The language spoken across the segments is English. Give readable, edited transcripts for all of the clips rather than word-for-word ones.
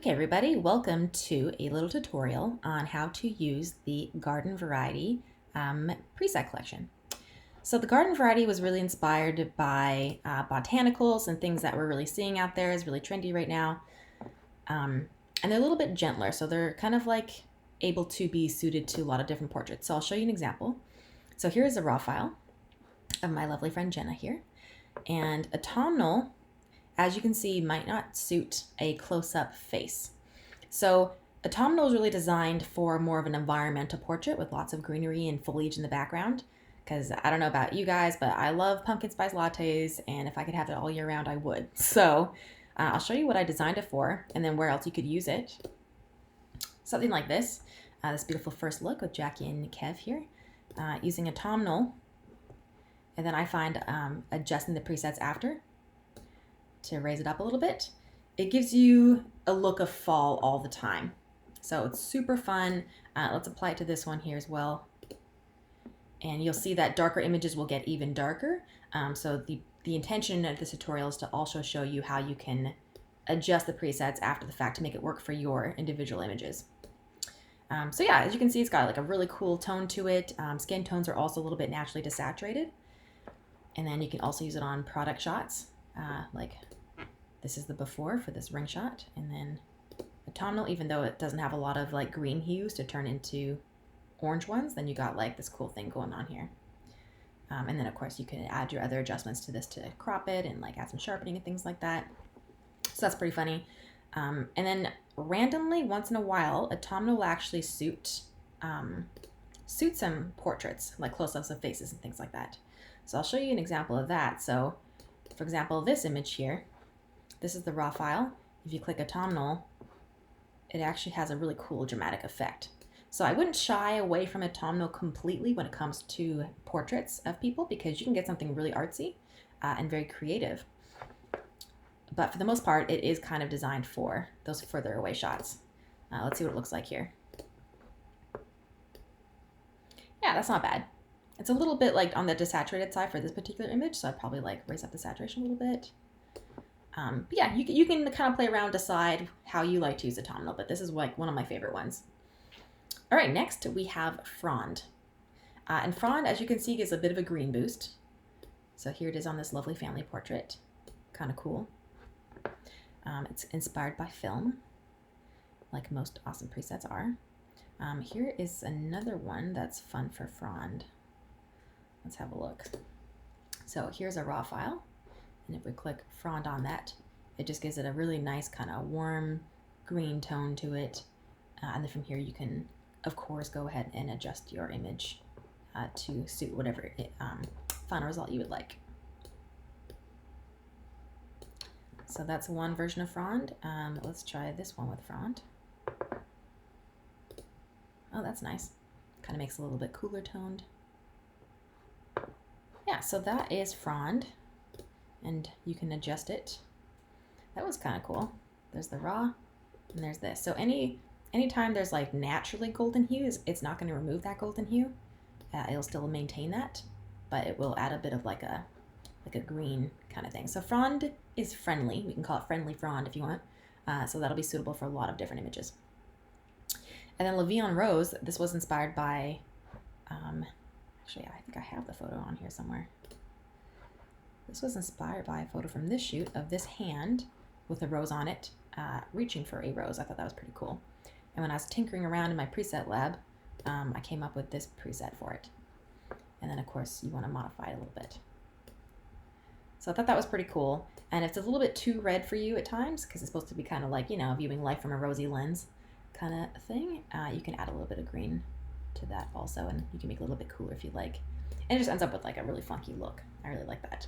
Okay everybody, welcome to a little tutorial on how to use the garden variety preset collection. So the garden variety was really inspired by botanicals and things that we're really seeing out there is really trendy right now. And they're a little bit gentler, so they're kind of like able to be suited to a lot of different portraits. So I'll show you an example. So here's a raw file of my lovely friend Jenna here. And autumnal, as you can see, might not suit a close-up face. So autumnal is really designed for more of an environmental portrait with lots of greenery and foliage in the background. Because I don't know about you guys, but I love pumpkin spice lattes, and if I could have it all year round, I would. So I'll show you what I designed it for, and then where else you could use it. Something like this. This beautiful first look with Jackie and Kev here, using autumnal. And then I find adjusting the presets after to raise it up a little bit. It gives you a look of fall all the time. So it's super fun. Let's apply it to this one here as well. And you'll see that darker images will get even darker. So the intention of this tutorial is to also show you how you can adjust the presets after the fact to make it work for your individual images. So yeah, as you can see, it's got like a really cool tone to it. Skin tones are also a little bit naturally desaturated. And then you can also use it on product shots, like this is the before for this ring shot, and then autumnal, even though it doesn't have a lot of like green hues to turn into orange ones, then you got like this cool thing going on here. And then of course you can add your other adjustments to this to crop it and like add some sharpening and things like that. So that's pretty funny. And then randomly, once in a while, autumnal will actually suit some portraits, like close-ups of faces and things like that. So I'll show you an example of that. So for example, this image here, this is the raw file. If you click autumnal, it actually has a really cool dramatic effect. So I wouldn't shy away from autumnal completely when it comes to portraits of people, because you can get something really artsy and very creative. But for the most part, it is kind of designed for those further away shots. Let's see what it looks like here. Yeah, that's not bad. It's a little bit like on the desaturated side for this particular image, so I'd probably like raise up the saturation a little bit. But yeah, you can kind of play around, decide how you like to use autumnal, but this is like one of my favorite ones. All right, next we have frond. And frond, as you can see, gives a bit of a green boost. So here it is on this lovely family portrait. Kind of cool. It's inspired by film, like most awesome presets are. Here is another one that's fun for frond. Let's have a look. So here's a raw file, and if we click frond on that, it just gives it a really nice kind of warm green tone to it. And then from here you can, of course, go ahead and adjust your image to suit whatever final result you would like. So that's one version of frond. Let's try this one with frond. Oh, that's nice. Kind of makes it a little bit cooler toned. Yeah, so that is frond, and you can adjust it. That was kind of cool. There's the raw, and there's this. So anytime there's like naturally golden hues, it's not going to remove that golden hue. It'll still maintain that, but it will add a bit of like a green kind of thing. So frond is friendly. We can call it friendly frond if you want. So that'll be suitable for a lot of different images. And then La Vie en Rose, this was inspired by, actually I think I have the photo on here somewhere. This was inspired by a photo from this shoot of this hand with a rose on it, reaching for a rose. I thought that was pretty cool. And when I was tinkering around in my preset lab, I came up with this preset for it. And then of course you want to modify it a little bit. So I thought that was pretty cool. And if it's a little bit too red for you at times, because it's supposed to be kind of like, you know, viewing life from a rosy lens kind of thing, you can add a little bit of green to that also, and you can make it a little bit cooler if you like. And it just ends up with like a really funky look. I really like that.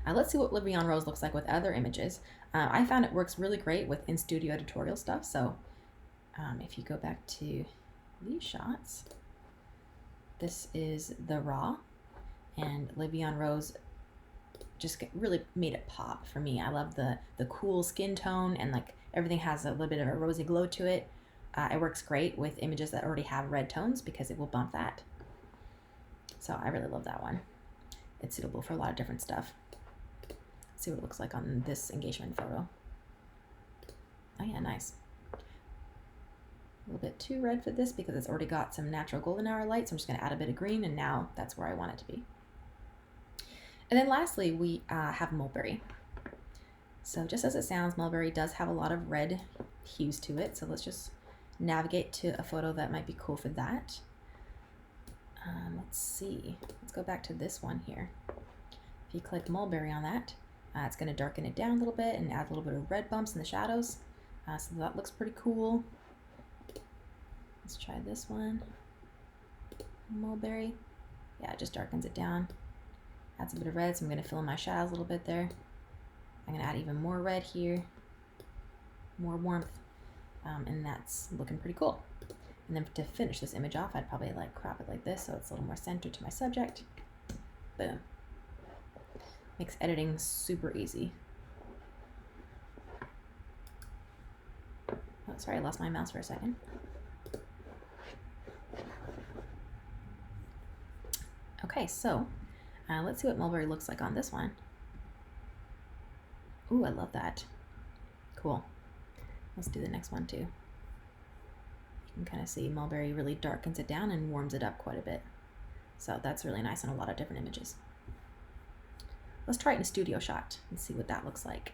Let's see what La Vie en Rose looks like with other images. I found it works really great with in-studio editorial stuff. So if you go back to these shots, this is the raw, and La Vie en Rose just really made it pop for me. I love the cool skin tone, and like everything has a little bit of a rosy glow to it. It works great with images that already have red tones because it will bump that. So I really love that one. It's suitable for a lot of different stuff. Let's see what it looks like on this engagement photo. Again, bit too red for this because it's already got some natural golden hour light, so I'm just going to add a bit of green, and now that's where I want it to be. And then lastly, we have mulberry. So just as it sounds, mulberry does have a lot of red hues to it, so let's just navigate to a photo that might be cool for that. Let's see, let's go back to this one here. If you click mulberry on that, it's going to darken it down a little bit and add a little bit of red bumps in the shadows. So that looks pretty cool. Let's try this one. Mulberry. Yeah, it just darkens it down. Adds a bit of red, so I'm going to fill in my shadows a little bit there. I'm going to add even more red here. More warmth. And that's looking pretty cool. And then to finish this image off, I'd probably like crop it like this so it's a little more centered to my subject. Boom. Makes editing super easy. Oh, sorry, I lost my mouse for a second. Okay, so let's see what mulberry looks like on this one. Ooh, I love that. Cool. Let's do the next one too. You can kind of see mulberry really darkens it down and warms it up quite a bit. So that's really nice in a lot of different images. Let's try it in a studio shot and see what that looks like.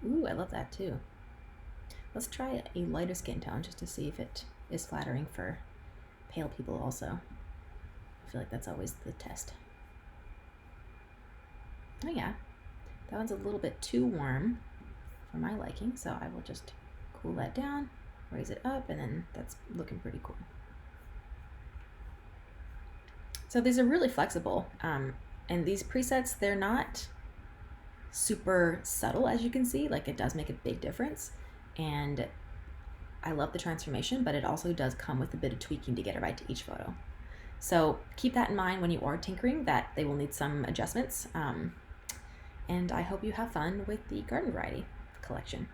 Ooh, I love that too. Let's try a lighter skin tone just to see if it is flattering for pale people also. I feel like that's always the test. Oh yeah, that one's a little bit too warm for my liking, so I will just cool that down, raise it up, and then that's looking pretty cool. So these are really flexible, and these presets, they're not super subtle, as you can see. Like, it does make a big difference, and I love the transformation, but it also does come with a bit of tweaking to get it right to each photo. So keep that in mind when you are tinkering, that they will need some adjustments. And I hope you have fun with the garden variety collection.